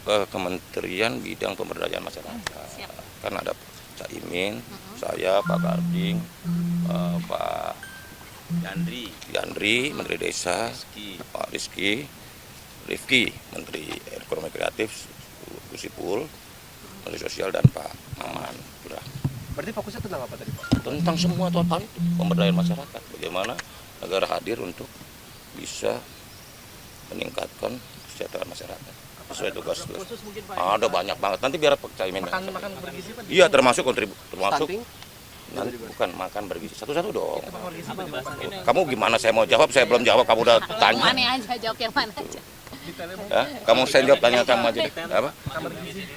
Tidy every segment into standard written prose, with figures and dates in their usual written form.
Kementerian Bidang Pemberdayaan Masyarakat. Kan ada Cak Imin, saya, Pak Karding, Pak Yandri, Menteri Desa, Pak Rifki, Menteri Ekonomi Kreatif, Gusipul, Menteri Sosial, dan Pak Maman. Sudah. Berarti fokusnya tentang apa tadi, Pak? Tentang semua total itu, pemberdayaan masyarakat. Bagaimana negara hadir untuk bisa meningkatkan kesejahteraan masyarakat. Sesuai tugas. Ada banyak banget. Nanti biar Pak Caimin. Makan bergizi, Pak? Iya, termasuk termasuk. Stunting? Nanti bukan makan bergizi. Satu-satu dong. Kamu gimana saya mau jawab? Saya belum jawab. Kamu udah tanya. Mana aja, jawab yang mana aja. Ya, kamu saya jawab tanya kamu aja deh. Apa?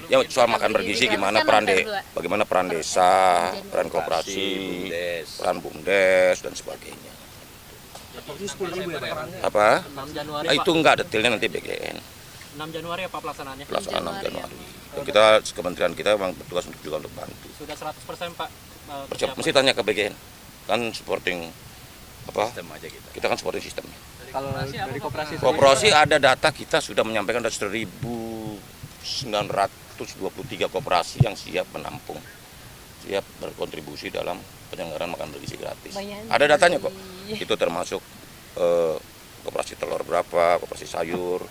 Ya soal makan bergizi gimana bagaimana peran desa, peran koperasi, peran BUMDes dan sebagainya. Apa? 6 Januari. Itu enggak detailnya nanti BGN. 6 Januari apa pelaksanaannya? Pelaksanaan 6 Januari. Dan kita kementerian kita memang bertugas untuk juga untuk bantu. Sudah 100% Pak. Mesti tanya ke BGN. Kan supporting apa? Kita kan supporting sistemnya. Kalau dari koperasi Koperasi ada data kita sudah menyampaikan ada 1.923 koperasi yang siap menampung, siap berkontribusi dalam penyelenggaraan makan bergizi gratis. Ada datanya kok. Itu termasuk koperasi telur berapa, koperasi sayur,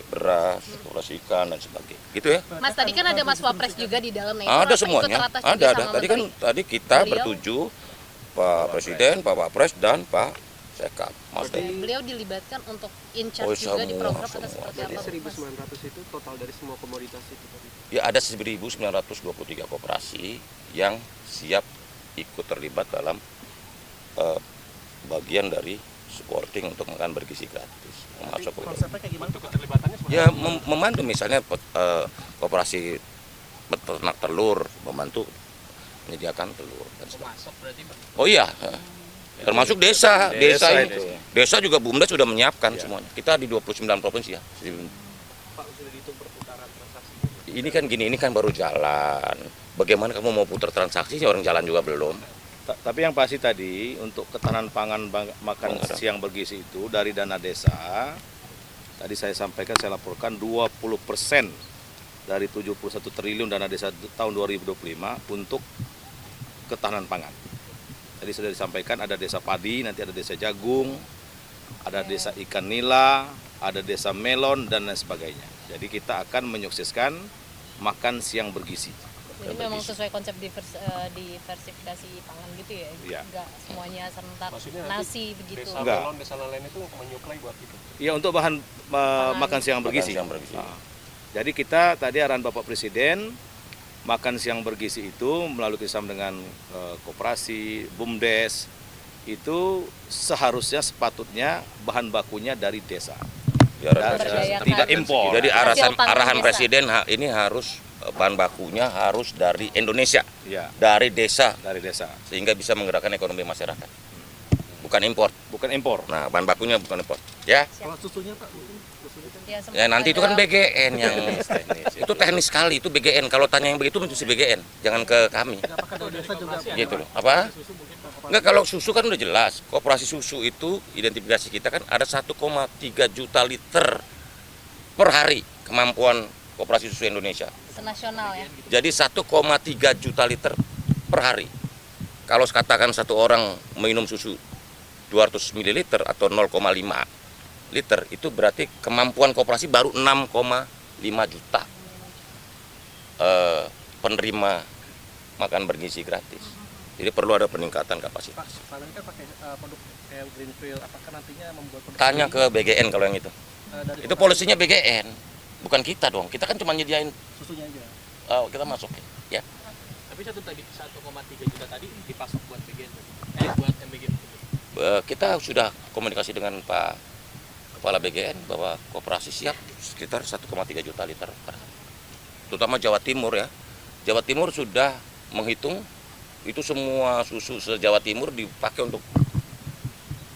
beras, koperasi ikan dan sebagainya. Gitu ya. Mas, tadi kan ada Mas Wapres juga di dalam. Ada semuanya. Ada. Tadi kita bertuju Pak Presiden, Pak Wapres dan Pak Sekap. Mas Beliau dilibatkan untuk in charge juga di program atau seperti Jadi apa? 1.900 itu total dari semua komoditas itu tadi? Ya ada 1.923 koperasi yang siap ikut terlibat dalam bagian dari supporting untuk makan bergizi gratis. Masuk konsepnya kayak gimana tuh keterlibatannya? Ya membantu misalnya koperasi peternak telur, membantu menyediakan telur dan sebagainya. Oh iya, termasuk desa itu. Desa juga BUMDes sudah menyiapkan semuanya. Kita di 29 provinsi ya. Pak, sudah dihitung perputaran transaksi? Ini kan gini, ini kan baru jalan. Bagaimana kamu mau putar transaksi, orang jalan juga belum. Tapi yang pasti tadi untuk ketahanan pangan makan siang bergizi itu dari dana desa, tadi saya sampaikan, saya laporkan 20% dari 71 triliun dana desa tahun 2025 untuk ketahanan pangan. Tadi sudah disampaikan ada desa padi, nanti ada desa jagung, ada desa ikan nila, ada desa melon dan lain sebagainya. Jadi kita akan menyukseskan makan siang bergizi. Jadi memang sesuai konsep diversifikasi pangan gitu ya? Iya. Enggak semuanya serentak nasi begitu? Desa melon, desa lain itu menyuplai buat itu? Iya, untuk bahan makan siang bergizi. Nah, jadi kita tadi arahan Bapak Presiden, makan siang bergizi itu melalui kerjasama dengan koperasi, BUMDes, itu seharusnya sepatutnya bahan bakunya dari desa. Tidak impor. Jadi arahan Presiden ini harus bahan bakunya harus dari Indonesia, ya, dari desa, sehingga bisa menggerakkan ekonomi masyarakat. Bukan impor. Nah, bahan bakunya bukan impor. Ya. Kalau susunya Pak, Ya nanti itu kan BGN yang itu teknis sekali, itu BGN. Kalau tanya yang begitu mesti BGN, jangan ke kami. Gitu loh. Apa? Enggak, kalau susu kan udah jelas. Koperasi susu itu identifikasi kita kan ada 1,3 juta liter per hari kemampuan koperasi susu Indonesia. Senasional ya? Jadi 1,3 juta liter per hari. Kalau katakan satu orang minum susu 200 ml atau 0,5 liter, itu berarti kemampuan koperasi baru 6,5 juta penerima makan bergizi gratis. Jadi perlu ada peningkatan kapasitas. Pak, ini kan pakai produk kayak Greenfield, apakah nantinya membuat produk? Tanya ke BGN kalau yang itu. Itu polisinya BGN, bukan kita dong. Kita kan cuma nyediain Susunya aja. kita masuk ya. Tapi 1,3 juta tadi dipasok buat BGN, buat MBG. Kita sudah komunikasi dengan Pak Kepala BGN bahwa koperasi siap sekitar 1,3 juta liter per hari. Terutama Jawa Timur ya. Jawa Timur sudah menghitung itu semua susu se-Jawa Timur dipakai untuk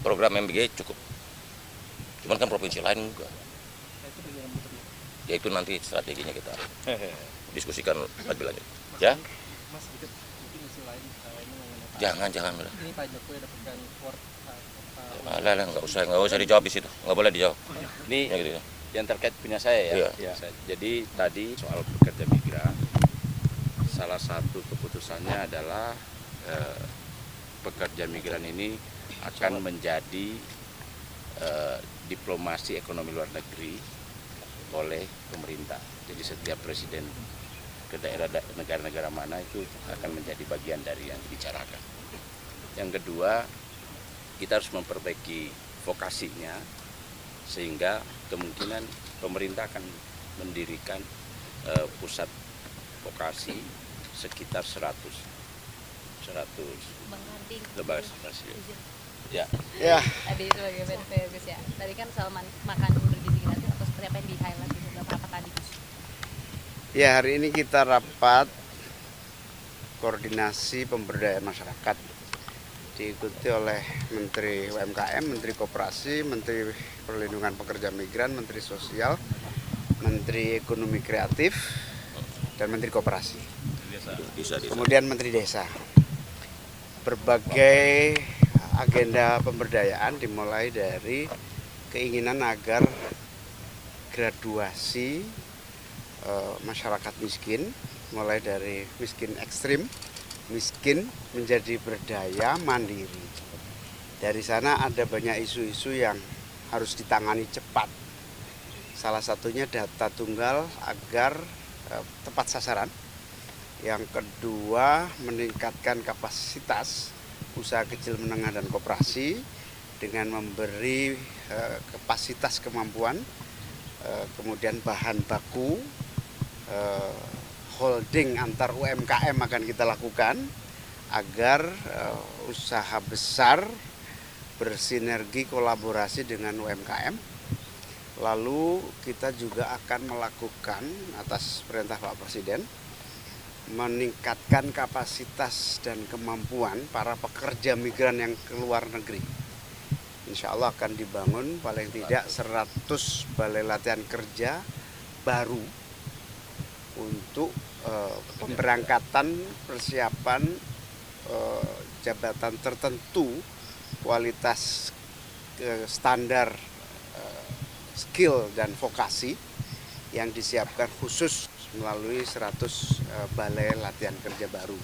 program MBG cukup. Cuman kan provinsi lain enggak. Ya itu nanti strateginya kita diskusikan lebih lanjut. Ya. Mas, sedikit mungkin isu lain ini mengenai Jangan. ini Pak Jokowi dapatkan award Nggak usah dijawab di situ. Nggak boleh dijawab. Ini ya gitu. Yang terkait punya saya ya. Iya. Jadi tadi soal pekerja migran, salah satu keputusannya adalah pekerja migran ini akan menjadi diplomasi ekonomi luar negeri oleh pemerintah. Jadi setiap presiden ke daerah negara-negara mana itu akan menjadi bagian dari yang dibicarakan. Yang kedua, kita harus memperbaiki vokasinya sehingga kemungkinan pemerintah akan mendirikan pusat vokasi sekitar 100 Bang Andi, lembaga stasiun. izin. Ya, Tadi sebagai PNV Gus ya. Tadi kan soal makan bergizi gratis atau seperti apa yang di highlight di beberapa tadi Gus? Ya, hari ini kita rapat koordinasi pemberdayaan masyarakat diikuti oleh Menteri UMKM, Menteri Koperasi, Menteri Perlindungan Pekerja Migran, Menteri Sosial, Menteri Ekonomi Kreatif, dan Menteri Koperasi. Kemudian Menteri Desa. Berbagai agenda pemberdayaan dimulai dari keinginan agar graduasi masyarakat miskin, mulai dari miskin ekstrim, miskin menjadi berdaya mandiri. Dari sana ada banyak isu-isu yang harus ditangani cepat. Salah satunya data tunggal agar tepat sasaran. Yang kedua, meningkatkan kapasitas usaha kecil menengah dan koperasi dengan memberi kapasitas kemampuan, kemudian bahan baku, holding antar UMKM akan kita lakukan agar usaha besar bersinergi kolaborasi dengan UMKM. Lalu kita juga akan melakukan atas perintah Pak Presiden meningkatkan kapasitas dan kemampuan para pekerja migran yang ke luar negeri. Insya Allah akan dibangun paling tidak 100 balai latihan kerja baru untuk pemberangkatan persiapan jabatan tertentu kualitas standar skill dan vokasi yang disiapkan khusus melalui 100 balai latihan kerja baru.